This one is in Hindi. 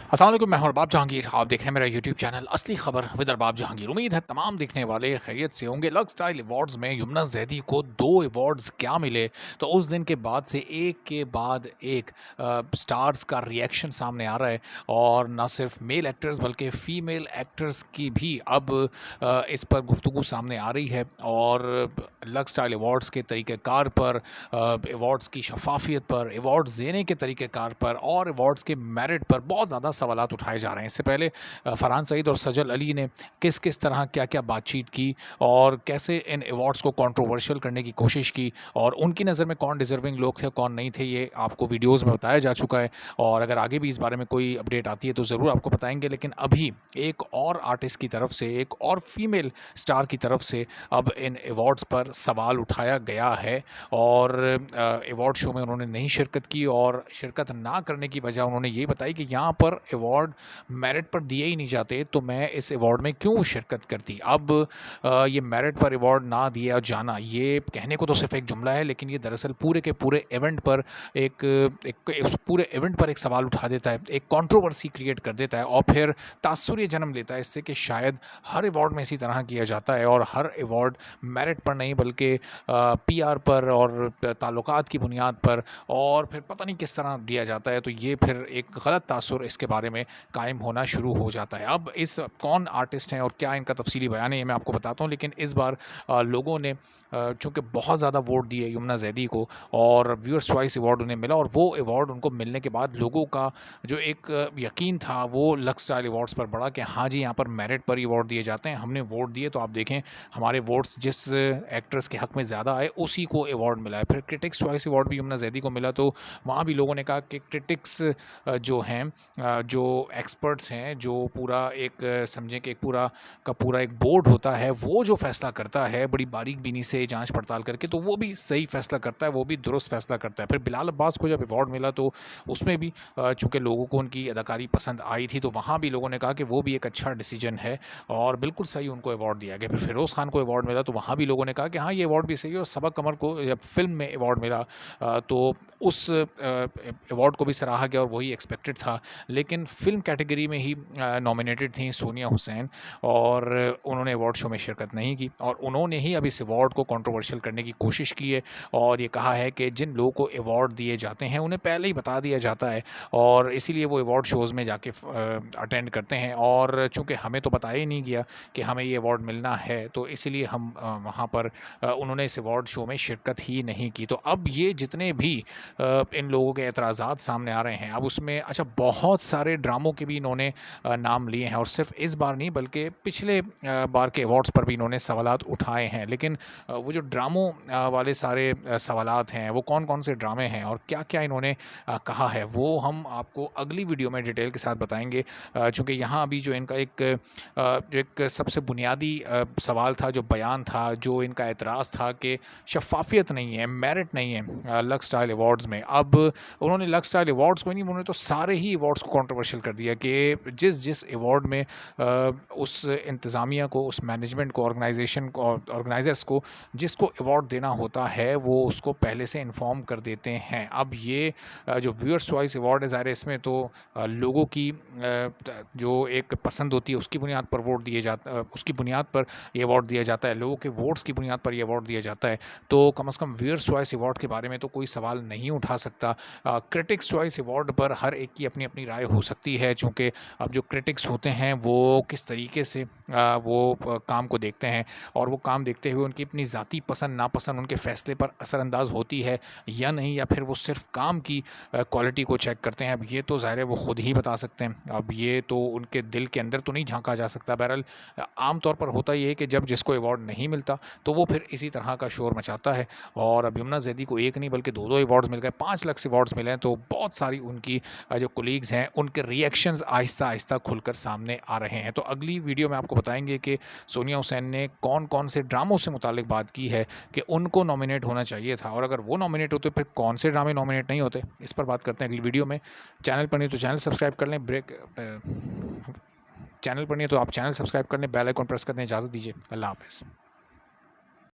अस्सलाम वालेकुम, मैं हूं अरबाब जहांगीर। आप देख रहे हैं मेरा यूट्यूब चैनल असली खबर विद अरबाब जहांगीर। उम्मीद है तमाम देखने वाले खैरियत से होंगे। लक्स स्टाइल अवार्ड्स में यमुना जैदी को 2 अवार्ड्स क्या मिले, तो उस दिन के बाद से एक के बाद एक स्टार्स का रिएक्शन सामने आ रहा है। और ना सिर्फ मेल एक्टर्स बल्कि फ़ीमेल एक्टर्स की भी अब इस पर गुफ्तगू सामने आ रही है। और लक्स स्टाइल अवार्ड्स के तरीक़ेकार पर, अवार्ड्स की शफ़ाफ़ियत पर, अवार्ड्स देने के तरीक़ेकार पर और अवार्ड्स के मेरिट पर बहुत ज़्यादा सवालात उठाए जा रहे हैं। इससे पहले फरहान सईद और सजल अली ने किस किस तरह क्या-क्या बातचीत की और कैसे इन अवार्ड्स को कंट्रोवर्शियल करने की कोशिश की, और उनकी नज़र में कौन डिज़र्विंग लोग थे, कौन नहीं थे, ये आपको वीडियोज़ में बताया जा चुका है। और अगर आगे भी इस बारे में कोई अपडेट आती है तो ज़रूर आपको बताएँगे। लेकिन अभी एक और आर्टिस्ट की तरफ से, एक और फीमेल स्टार की तरफ से अब इन अवार्ड्स पर सवाल उठाया गया है। और अवार्ड शो में उन्होंने नहीं शिरकत की, और शिरकत ना करने की वजह उन्होंने ये बताई कि यहाँ पर अवार्ड मेरिट पर दिए ही नहीं जाते, तो मैं इस अवार्ड में क्यों शिरकत करती। अब ये मेरिट पर अवार्ड ना दिया जाना, ये कहने को तो सिर्फ एक जुमला है, लेकिन ये दरअसल पूरे के पूरे इवेंट पर उस पूरे इवेंट पर एक सवाल उठा देता है, एक कंट्रोवर्सी क्रिएट कर देता है, और फिर तासुर ये जन्म लेता है इससे कि शायद हर अवार्ड में इसी तरह किया जाता है, और हर अवार्ड मेरिट पर नहीं बल्कि पीआर पर और ताल्लुकात की बुनियाद पर और फिर पता नहीं किस तरह दिया जाता है। तो ये फिर एक गलत तासुर इसके बारे में कायम होना शुरू हो जाता है। अब इस कौन आर्टिस्ट हैं और क्या इनका तफसीली बयान है, ये मैं आपको बताता हूँ। लेकिन इस बार लोगों ने चूँकि बहुत ज़्यादा वोट दिए यमुना जैदी को, और व्यूअर्स चॉइस अवार्ड उन्हें मिला, और वो अवार्ड उनको मिलने के बाद लोगों का जो एक यकीन था वो लक्स स्टाइल अवार्ड्स पर बढ़ा कि हाँ जी, यहाँ पर मेरिट पर ही अवार्ड दिए जाते हैं। हमने वोट दिए तो आप देखें हमारे वोट्स जिस एक्ट्रेस के हक में ज़्यादा आए उसी को अवार्ड मिला है। फिर क्रिटिक्स चॉइस अवार्ड भी यमुना जैदी को मिला, तो वहाँ भी लोगों ने कहा कि क्रिटिक्स जो हैं, जो एक्सपर्ट्स हैं, जो पूरा एक समझें कि एक पूरा का पूरा एक बोर्ड होता है, वो जो फ़ैसला करता है बड़ी बारीक बीनी से जांच पड़ताल करके, तो वो भी सही फ़ैसला करता है, वो भी दुरुस्त फ़ैसला करता है। फिर बिलाल अब्बास को जब अवार्ड मिला तो उसमें भी चूँकि लोगों को उनकी अदाकारी पसंद आई थी, तो वहाँ भी लोगों ने कहा कि वो भी एक अच्छा डिसीजन है और बिल्कुल सही उनको अवार्ड दिया गया। फिर फ़िरोज़ खान को अवार्ड मिला तो वहाँ भी लोगों ने कहा कि हाँ, ये अवार्ड भी सही है। और सबा कमर को जब फ़िल्म में अवार्ड मिला तो उस अवार्ड को भी सराहा गया और वही एक्सपेक्टेड था। लेकिन फ़िल्म कैटेगरी में ही नॉमिनेटेड थीं सोनिया हुसैन, और उन्होंने अवार्ड शो में शिरकत नहीं की, और उन्होंने ही अब इस अवार्ड को कंट्रोवर्शियल करने की कोशिश की है। और ये कहा है कि जिन लोगों को अवार्ड दिए जाते हैं उन्हें पहले ही बता दिया जाता है, और इसीलिए वो अवार्ड शोज़ में जाके अटेंड करते हैं। और चूँकि हमें तो बताया ही नहीं गया कि हमें ये अवार्ड मिलना है, तो इसीलिए हम वहाँ पर उन्होंने इस अवार्ड शो में शिरकत ही नहीं की। तो अब ये जितने भी इन लोगों के एतराज़ात सामने आ रहे हैं, अब उसमें अच्छा बहुत सारे ड्रामों के भी इन्होंने नाम लिए हैं, और सिर्फ इस बार नहीं बल्कि पिछले बार के अवार्ड्स पर भी इन्होंने सवालात उठाए हैं। लेकिन वो जो ड्रामों वाले सारे सवालात हैं, वो कौन-कौन से ड्रामे हैं और क्या-क्या इन्होंने कहा है, वो हम आपको अगली वीडियो में डिटेल के साथ बताएँगे। चूँकि यहाँ अभी जो इनका जो एक सबसे बुनियादी सवाल था, जो बयान था, जो इनका एतराज़ था कि शफ़ाफ़ियत नहीं है, मेरिट नहीं है लक्स स्टाइल अवार्ड्स में। अब उन्होंने लक्स स्टाइल अवार्ड्स को ही नहीं, उन्होंने तो सारे ही अवार्ड्स को कंट्रोवर्शियल कर दिया कि जिस अवार्ड में उस इंतज़ामिया को, उस मैनेजमेंट को, ऑर्गेनाइज़ेशन को, ऑर्गेनाइज़र्स को जिसको अवार्ड देना होता है, वो उसको पहले से इन्फॉर्म कर देते हैं। अब ये जो व्यूअर्स चॉइस अवार्ड है, ज़ाहिर है इसमें तो लोगों की जो एक पसंद होती है उसकी बुनियाद पर वोट दिए उसकी बुनियाद पर ये अवार्ड दिया जाता है, लोगों के वोट्स की बुनियाद पर ये अवार्ड दिया जाता है। तो कम से कम व्यूअर्स चॉइस अवार्ड के बारे में तो कोई सवाल नहीं उठा सकता। क्रिटिक्स चॉइस अवार्ड पर हर एक की अपनी-अपनी राय हो सकती है, चूँकि अब जो क्रिटिक्स होते हैं वो किस तरीके से काम को देखते हैं, और वो काम देखते हुए उनकी अपनी ज़ाती पसंद नापसंद उनके फ़ैसले पर असरअंदाज़ होती है या नहीं, या फिर वो सिर्फ़ काम की क्वालिटी को चेक करते हैं। अब ये तो ज़ाहिर है वो खुद ही बता सकते हैं। अब ये तो उनके दिल के अंदर तो नहीं झाँका जा सकता। बहरहाल आम तौर पर होता ये है कि जब जिसको अवार्ड नहीं मिलता तो वो फिर इसी तरह का शोर मचाता है। और अब यमुना जैदी को एक नहीं बल्कि 2-2 अवार्ड्स मिल गए, 5 लाख से अवार्ड्स मिले हैं, तो बहुत सारी उनकी जो कोलीग्स हैं उनके रिएक्शंस आहिस्ता-आहिस्ता खुलकर सामने आ रहे हैं। तो अगली वीडियो में आपको बताएँगे कि सोनिया हुसैन ने कौन-कौन से ड्रामों से मुताल्लिक बात की है कि उनको नॉमिनेट होना चाहिए था, और अगर वो नॉमिनेट होते फिर कौन से ड्रामे नॉमिनेट नहीं होते। इस पर बात करते हैं अगली वीडियो में। चैनल पर नहीं तो चैनल सब्सक्राइब कर लें, चैनल पर नहीं है तो आप चैनल सब्सक्राइब कर लें, बेल आइकन प्रेस कर दें। इजाज़त दीजिए, अल्लाह हाफ़िज़।